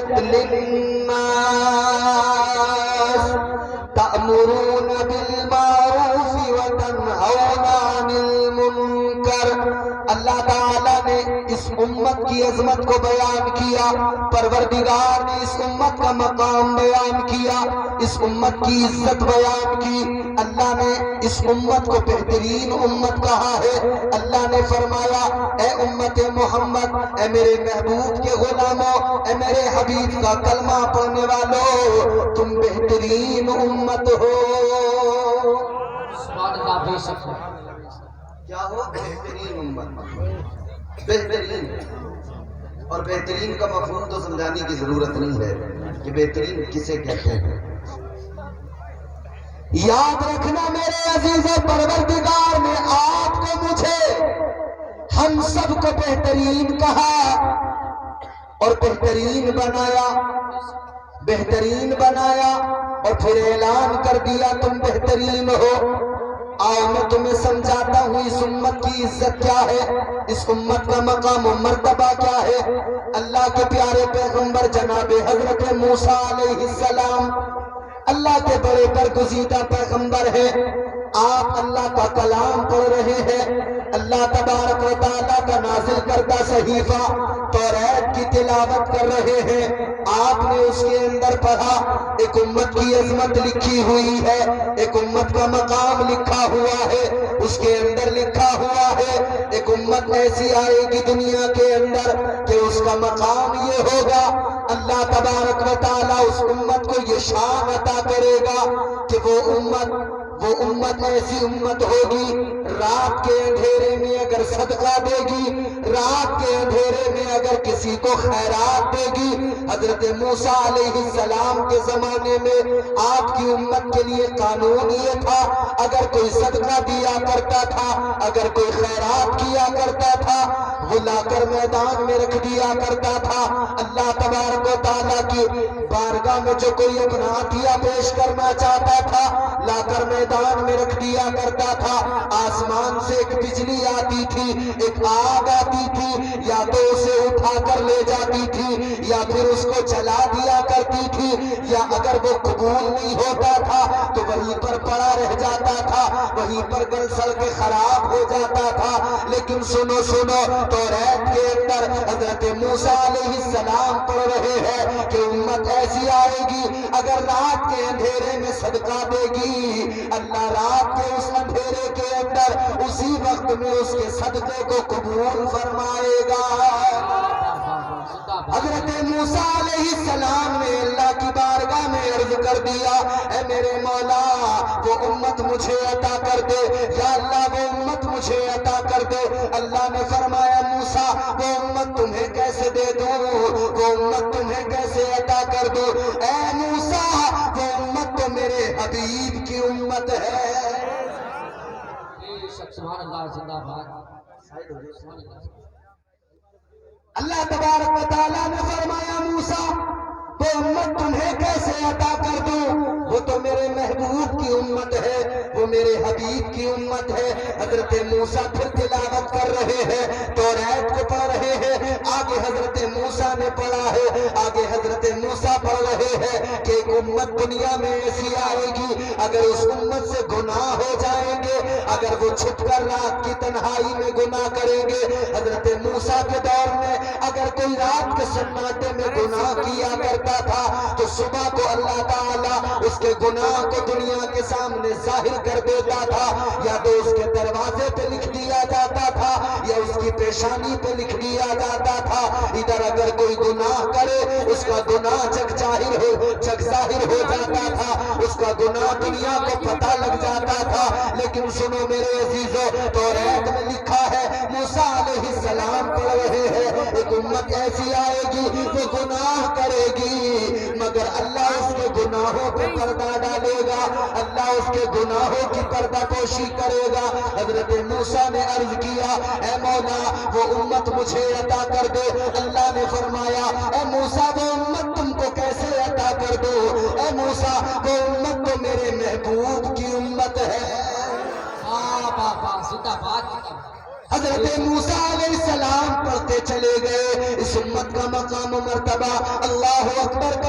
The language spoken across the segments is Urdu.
للناس تأمرون بالمعروف وتنهون عن المنکر۔ اللہ تعالیٰ نے اس امت کی عظمت کو بیان کیا، پروردگار نے اس امت کا مقام بیان کیا، اس امت کی عزت بیان کی۔ اللہ نے اس امت کو بہترین امت کہا ہے۔ اللہ نے فرمایا اے امت محمد، اے میرے محبوب کے غلاموں، اے میرے حبیب کا کلمہ پڑھنے والوں، تم بہترین امت ہو۔ سبحان اللہ، بے شک کیا ہو؟ بہترین امت، بہترین۔ اور بہترین کا مفہوم تو سمجھانے کی ضرورت نہیں ہے کہ بہترین کسے کہتے ہیں۔ یاد رکھنا میرے عزیزو، پروردگار نے آپ کو، مجھے، ہم سب کو بہترین کہا اور بہترین بنایا، بہترین بنایا اور پھر اعلان کر دیا تم بہترین ہو۔ آؤ میں تمہیں سمجھاتا ہوں اس امت کی عزت کیا ہے، اس امت کا مقام و مرتبہ کیا ہے۔ اللہ کے پیارے پیغمبر جناب حضرت موسیٰ علیہ السلام اللہ کے بڑے برگزیدہ پیغمبر ہیں۔ آپ اللہ کا کلام پڑھ رہے ہیں، اللہ تبارک و تعالیٰ کا نازل کردہ صحیفہ توریت کی تلاوت کر رہے ہیں۔ آپ نے اس کے اندر پڑھا ایک امت کی عظمت لکھی ہوئی ہے، ایک امت کا مقام لکھا ہوا ہے، اس کے اندر لکھا ہوا ہے ایک امت ایسی آئے گی دنیا کے اندر کہ اس کا مقام یہ ہوگا، اللہ تبارک و تعالیٰ اس امت کو یہ شان عطا کرے گا کہ وہ امت ایسی امت ہوگی، رات کے اندھیرے میں اگر صدقہ دے گی، رات کے اندھیرے میں اگر کسی کو خیرات دے گی۔ حضرت موسیٰ علیہ السلام کے زمانے میں آپ کی امت کے لیے قانون یہ تھا، اگر کوئی صدقہ دیا کرتا تھا، اگر کوئی خیرات کیا کرتا تھا، وہ لا کر میدان میں رکھ دیا کرتا تھا۔ اللہ تبارک و تعالیٰ کی بارگاہ میں جو کوئی اپنا عطیہ پیش کرنا چاہتا تھا، لا کر میدان میں رکھ دیا کرتا تھا۔ آسمان سے ایک بجلی آتی تھی، ایک آگ آتی تھی، یا تو اسے اٹھا کر لے جاتی تھی یا پھر اس کو جلا دیا کرتی تھی، یا اگر وہ قبول نہیں ہوتا تھا تو وہیں پر پڑا رہ جاتا تھا، وہیں پر گل سل کے خراب ہو جاتا تھا۔ لیکن سنو توریت کے اندر حضرت موسیٰ علیہ السلام پڑھ رہے ہیں کہ امت ایسی آئے گی اگر رات کے اندھیرے میں صدقہ دے گی، اللہ رات کے اس اندھیرے کے اندر اسی وقت میں اس کے صدقے کو قبول فرمائے گا۔ حضرت موسیٰ علیہ السلام نے اللہ کی بارگاہ میں عرض کر دیا اے میرے مولا وہ امت مجھے عطا کر دے، یا اللہ وہ امت مجھے عطا کر دے۔ اللہ نے فرمایا موسیٰ وہ امت تمہیں کیسے دے دوں، وہ امت تمہیں کیسے عطا کر دوں؟ اے موسیٰ وہ امت تو میرے حبیب کی امت ہے۔ سبحان اللہ، زندہ باد۔ اللہ تبارک و تعالیٰ نے فرمایا موسیٰ وہ امت تمہیں کیسے عطا کر دوں، وہ تو میرے محبوب کی امت ہے، وہ میرے حبیب کی امت ہے۔ حضرت موسیٰ پھر تلاوت کر رہے ہیں، توریت کو پڑھ رہے ہیں، آگے حضرت موسیٰ نے پڑھا ہے، آگے حضرت موسیٰ پڑھ رہے ہیں کہ ایک امت دنیا میں ایسی آئے گی اگر اس امت سے گناہ ہو جائیں گے، اگر وہ چھپ کر رات کی تنہائی میں گناہ کریں گے۔ حضرت موسیٰ کے دور میں اگر کوئی رات کے سناٹے میں گناہ کیا کرتا تھا تو صبح کو اللہ تعالیٰ اس کے گناہ کو دنیا کے سامنے ظاہر کر دیتا تھا، یا تو اس کے دروازے پہ لکھ دیا جاتا تھا یا اس کی پیشانی پہ لکھ دیا جاتا تھا۔ ادھر اگر کوئی گناہ کرے اس کا گناہ جگ ظاہر ہو جاتا تھا، اس کا گناہ دنیا کو پتہ لگ جاتا تھا۔ لیکن سنو میرے عزیزو، توریت میں لکھا ہے موسیٰ علیہ السلام پڑھ رہے ہیں ایک امت ایسی آئے گی وہ گناہ کرے گی مگر اللہ اس کے گناہوں پہ پردہ ڈالے گا، اللہ اس کے گناہوں کی پردہ پوشی کرے گا۔ حضرت موسیٰ نے عرض کیا اے مولا وہ امت مجھے عطا کر دے۔ اللہ نے فرمایا اے موسیٰ وہ امت تم کو کیسے عطا کر دو؟ اے موسیٰ وہ امت تو میرے محبوب کی امت ہے۔ حضرت موسیٰ علیہ السلام پڑھتے چلے گئے، اس امت کا مقام و مرتبہ اللہ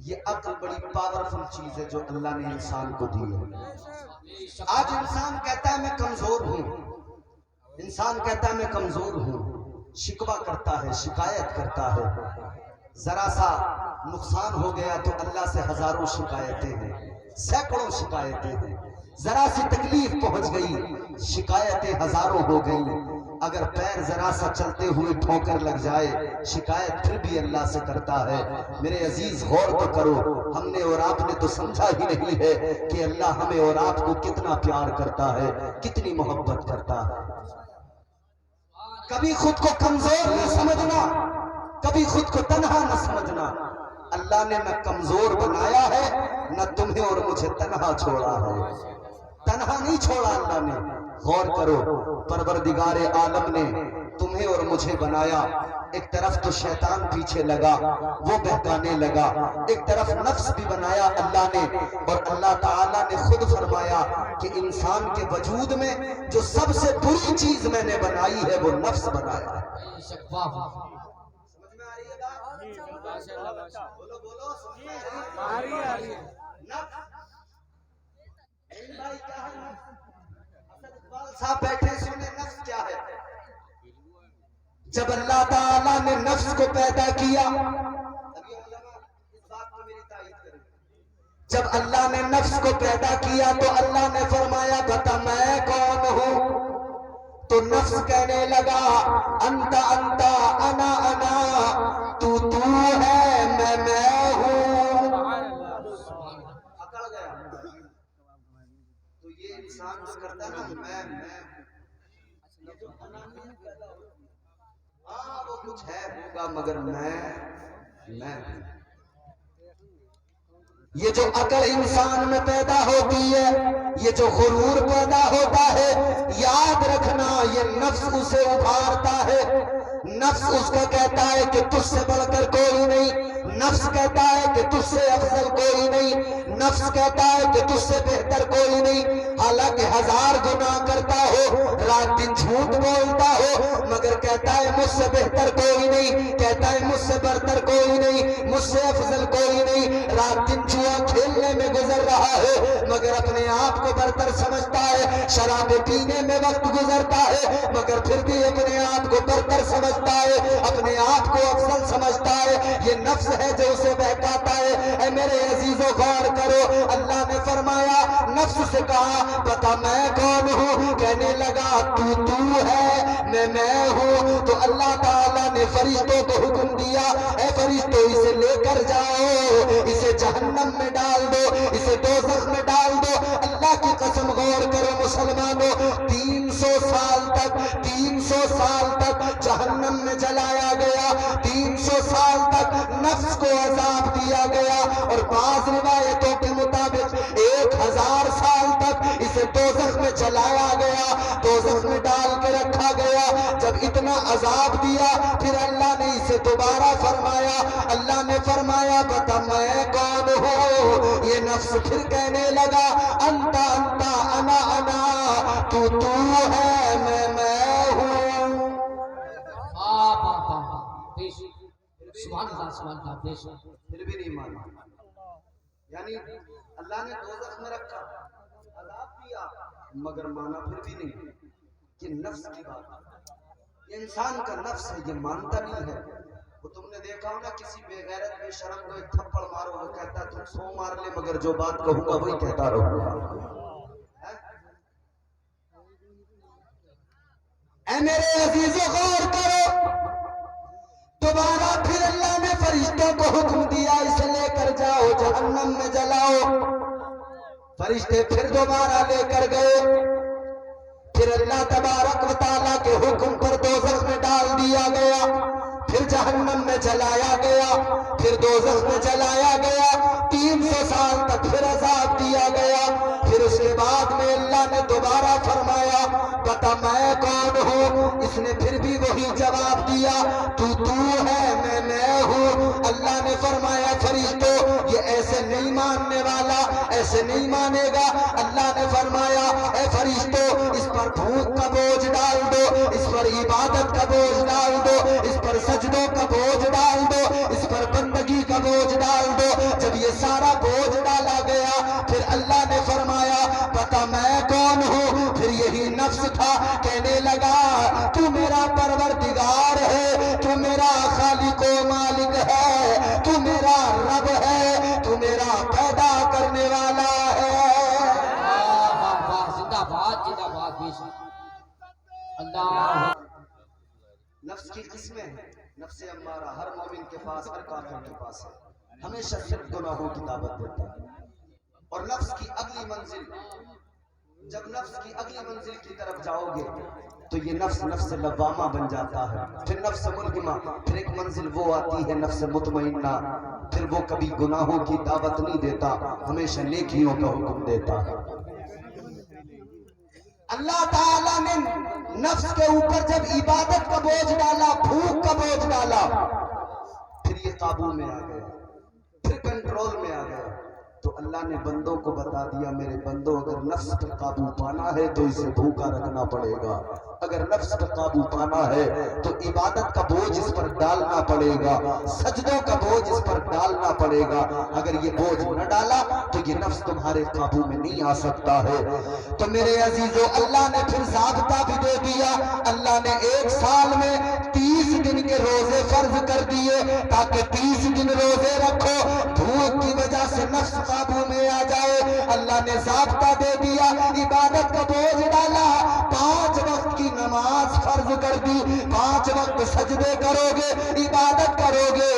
یہ عقل بڑی پاورفل چیز ہے جو اللہ نے انسان کو دی ہے۔ آج انسان کہتا ہے میں کمزور ہوں، انسان کہتا ہے میں کمزور ہوں، شکوہ کرتا ہے، شکایت کرتا ہے، ذرا سا نقصان ہو گیا تو اللہ سے ہزاروں شکایتیں ہیں، سینکڑوں شکایتیں ہیں، ذرا سی تکلیف پہنچ گئی شکایتیں ہزاروں ہو گئی، اگر پیر ذرا سا چلتے ہوئے ٹھوکر لگ جائے شکایت پھر بھی اللہ سے کرتا ہے۔ میرے عزیز غور تو کرو، ہم نے اور آپ نے تو سمجھا ہی نہیں ہے کہ اللہ ہمیں اور آپ کو کتنا پیار کرتا ہے، کتنی محبت کرتا ہے۔ کبھی خود کو کمزور نہ سمجھنا، کبھی خود کو تنہا نہ سمجھنا۔ اللہ نے نہ کمزور بنایا ہے نہ تمہیں اور مجھے تنہا چھوڑا ہے، تنہا نہیں چھوڑا اللہ نے۔ غور کرو، پروردگار عالم نے تمہیں اور مجھے بنایا، ایک طرف تو شیطان پیچھے لگا وہ بہکانے لگا، ایک طرف نفس بھی بنایا اللہ نے، اور اللہ تعالیٰ نے خود فرمایا کہ انسان کے وجود میں جو سب سے بری چیز میں نے بنائی ہے وہ نفس بنایا ہے۔ سمجھ میں آ رہی ہے بات؟ بولو بولو، سمجھ میں آ رہی ہے؟ نفس بھائی کیا ہے نفس؟ اقبال صاحب بیٹھے سنے نفس کیا ہے؟ جب اللہ تعالیٰ نے نفس کو پیدا کیا، ابھی علماء اس بات کو میری تائید کریں، جب اللہ نے نفس کو پیدا کیا تو اللہ نے فرمایا بتا میں کون ہوں؟ تو نفس کہنے لگا انت انت انا انا، تو ہے میں ہوں۔ اکڑ گیا تو یہ انسان جو کرتا ہے نا میں یہ جو انانیت پیدا ہوتی ہے، ہاں وہ کچھ ہے ہوگا مگر میں یہ جو عقل انسان میں پیدا ہوتی ہے، یہ جو غرور پیدا ہوتا ہے، یاد رکھنا یہ نفس اسے ابھارتا ہے۔ نفس اس کا کہتا ہے کہ تجھ سے بڑھ کر کوئی نہیں، نفس کہتا ہے کہ تجھ سے افضل کوئی نہیں، نفس کہتا ہے کہ تجھ سے بہتر کوئی نہیں، حالانکہ ہزار گناہ کرتا ہو، رات دن جھوٹ بولتا ہو، مگر کہتا ہے مجھ سے بہتر کوئی نہیں، کہتا ہے مجھ سے برتر کوئی نہیں، مجھ سے افضل کوئی نہیں، رات دن جوا کھیلنے میں گزر رہا ہے مگر اپنے آپ کو برتر سمجھتا ہے، شراب پینے میں وقت گزرتا ہے مگر پھر بھی اپنے آپ کو برتر سمجھتا ہے، اپنے آپ کو افضل سمجھتا ہے۔ یہ نفس ہے جو اسے بہکاتا ہے۔ اے میرے عزیزو غور کرو، اللہ نے فرمایا نفس سے کہا بتا میں کون ہوں؟ کہنے لگا تو ہے میں ہوں۔ تو اللہ تعالیٰ نے فرشتوں کو حکم دیا اے فرشتوں اسے لے کر جاؤ، اسے جہنم میں ڈال دو، اسے دوزخ میں ڈال دو۔ اللہ کی قسم غور کرو مسلمانوں، 300 سال تک جہنم میں جلایا گیا، 300 سال تک نفس کو عذاب دیا گیا، اور بعض روایتوں کے مطابق 1000 سال تک اسے دوزخ میں جلایا گیا، دوزخ میں ڈال کے رکھا گیا۔ جب اتنا عذاب دیا پھر اللہ نے اسے دوبارہ فرمایا، اللہ نے فرمایا بتا میں کون ہوں؟ یہ نفس پھر کہنے لگا انت انت انا انا، تو ہے میں ہوں۔ پھر بھی نہیں مانا، یعنی اللہ نے دوزخ میں رکھا، عذاب دیا مگر مانا پھر بھی نہیں۔ یہ نفس کی بات، یہ انسان کا نفس ہے، یہ مانتا نہیں ہے۔ وہ تم نے دیکھا ہو نا کسی بے غیرت بے شرم کو ایک تھپڑ مارو، وہ کہتا تم 100 مار لے مگر جو بات کہوں گا وہی کہتا رہوں گا۔ اے میرے عزیزو غور کرو، دوبارہ پھر اللہ نے فرشتوں کو حکم دیا اسے لے کر جاؤ جہنم میں جلاؤ۔ فرشتے پھر دوبارہ لے کر گئے، پھر اللہ تبارک و تعالیٰ کے حکم پر دوزخ میں ڈال دیا گیا، پھر جہنم میں جلایا گیا، پھر دوزخ میں جلایا گیا، 300 سال تک پھر عذاب دیا گیا۔ پھر اس کے بعد میں اللہ نے دوبارہ فرمایا بتا میں کون ہوں؟ اس نے پھر بھی وہی جواب دیا تو ہے میں ہوں۔ اللہ نے فرمایا فرشتوں یہ ایسے نہیں ماننے والا، ایسے نہیں مانے گا۔ اللہ نے فرمایا اے فرشتوں اس پر بھوک کا بوجھ ڈال دو، اس پر عبادت کا بوجھ ڈال دو، اس پر سجدوں کا بوجھ ڈال دو، اس پر بندگی کا بوجھ ڈال دو. جب یہ سارا بوجھ ڈالا گیا پھر اللہ نے فرمایا پتہ میں کون ہوں؟ پھر یہی نفس تھا کہنے لگا تو میرا پروردگار ہے، تو میرا خالق و مالک ہے، تو میرا رب ہے، تو میرا پیدا کرنے والا ہے. زندہ باد بے شک. اللہ نفس کی قسمیں ہیں. نفس امارہ ہر مومن کے پاس، ہر کافر کے پاس ہے، ہمیشہ صرف گناہوں کی دعوت دیتا ہے. اور نفس کی اگلی منزل، جب نفس کی اگلی منزل کی طرف جاؤ گے تو یہ نفس لوامہ بن جاتا ہے. پھر نفس ملہمہ، پھر ایک منزل وہ آتی ہے نفس مطمئنہ. پھر وہ کبھی گناہوں کی دعوت نہیں دیتا، ہمیشہ نیکیوں کا حکم دیتا ہے. اللہ تعالیٰ نے نفس کے اوپر جب عبادت کا بوجھ ڈالا، بھوک کا بوجھ ڈالا، پھر یہ قابو میں آ گیا، پھر کنٹرول میں آ گیا. تو اللہ نے بندوں کو بتا دیا میرے بندوں اگر نفس پر قابو پانا ہے تو اسے بھوکا رکھنا پڑے گا. اگر نفس پر قابو پانا ہے تو عبادت کا بوجھ اس پر ڈالنا پڑے گا، سجدوں کا بوجھ اس پر ڈالنا پڑے گا. اگر یہ بوجھ نہ ڈالا تو یہ نفس تمہارے قابو میں نہیں آ سکتا ہے. تو میرے عزیزو اللہ نے پھر ضابطہ بھی دے دیا. اللہ نے 1 سال میں 30 دن کے روزے فرض کر دیے تاکہ 30 دن روزے رکھو، بھوک کی وجہ سے نفس قابو میں آ جائے. اللہ نے ضابطہ دے دیا، عبادت کا بوجھ ڈالا، 5 وقت کی نماز فرض کر دی، 5 وقت سجدے کرو گے، عبادت کرو گے،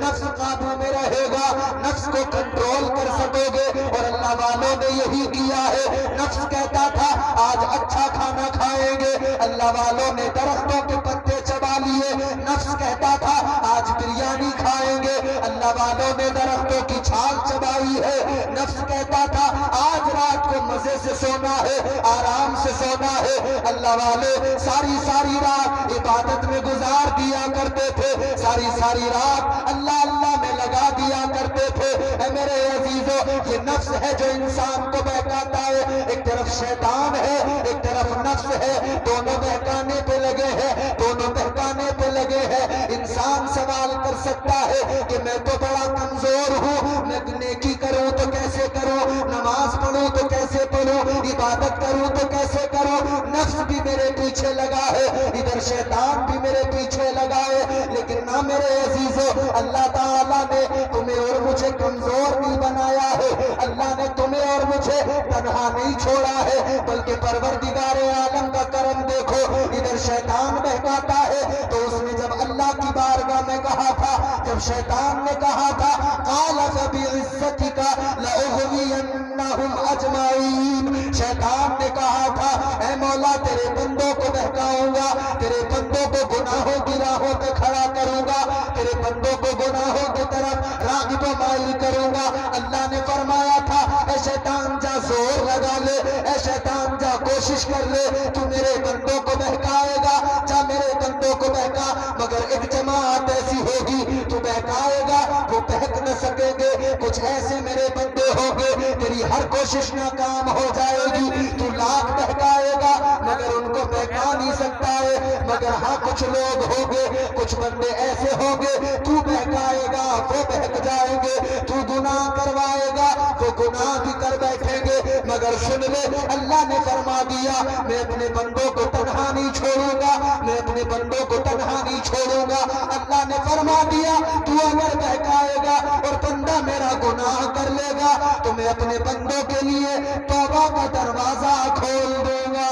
نفس قابو میں رہے گا، نفس کو کنٹرول کر سکو گے. اور اللہ والوں نے یہی کیا ہے. نفس کہتا تھا آج اچھا کھانا کھائیں گے، اللہ والوں نے درختوں کے پتے چبا لیے. نفس کہتا تھا آج بریانی کھائیں گے، اللہ والوں نے درختوں کی چھال چبائی ہے. نفس کہتا تھا آج رات کو مزے سے سونا ہے، آرام سے سونا ہے، اللہ والے ساری رات عبادت میں گزار دیا کرتے تھے، ساری رات اللہ اللہ میں لگا دیا کرتے تھے. اے میرے عزیزو یہ نفس ہے جو انسان کو بہکاتا ہے. ایک طرف شیطان ہے، ایک طرف نفس ہے، دونوں بہکانے پہ لگے ہیں، دونوں بہکانے پہ لگے ہیں. انسان سوال کر سکتا ہے کہ میں تو بڑا کمزور ہوں، میں نیکی کروں تو کیسے کروں، نماز پڑھوں تو کیسے پڑھوں، عبادت کروں تو کیسے کروں. نفس بھی میرے پیچھے لگا ہے، ادھر شیطان بھی میرے پیچھے لگا ہے. لیکن نہ میرے عزیزو اللہ تعالیٰ نے تمہیں اور مجھے کمزور نہیں بنایا ہے. اللہ نے تمہیں اور مجھے تنہا نہیں چھوڑا ہے، بلکہ پروردگار عالم کا کرم دیکھو. ادھر شیطان بہکاتا ہے تو اس نے جب اللہ کی بارگاہ میں کہا تھا، جب شیطان نے کہا تھا قال فبعزتک لأغوینہم اجمعین، شیطان نے کہا تھا اے مولا تیرے بندوں کو بہکاؤں گا، تیرے بندوں کو گناہوں کی راہوں پہ کھڑا کروں گا، تیرے بندوں کو گناہوں کی طرف راغب و مائل کروں گا. اللہ نے فرمایا تھا اے شیطان جا زور لگا لے، اے شیطان جا کوشش کر لے، تو میرے بندوں کو بہکائے گا، جا میرے بندوں کو بہکا. مگر ایک جماعت ایسی ہوگی تو بہکائے گا وہ بہک نہ سکیں گے. کچھ ایسے میرے بندے ہوں گے تیری ہر کوشش ناکام ہو جائے گی، تو لاکھ بہکائے گا مگر ان کو بہکا نہیں سکتا ہے. مگر ہاں کچھ لوگ ہوں گے، کچھ بندے ایسے ہوں گے تو بہکائے گا وہ بہک جائیں گے، تو گناہ کروائے گا وہ گناہ بھی کر بیٹھیں گے. مگر سن لے اللہ نے فرما دیا میں اپنے بندوں کو تنہا نہیں چھوڑوں گا، میں اپنے بندوں کو تنہا نہیں چھوڑوں گا. اللہ نے فرما دیا تو اگر بہکائے گا اور بندہ میرا گناہ کر لے گا تو میں اپنے بندوں کے لیے توبہ کا دروازہ کھول دوں گا.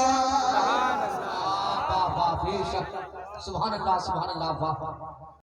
بے شک. سبحان اللہ واہ.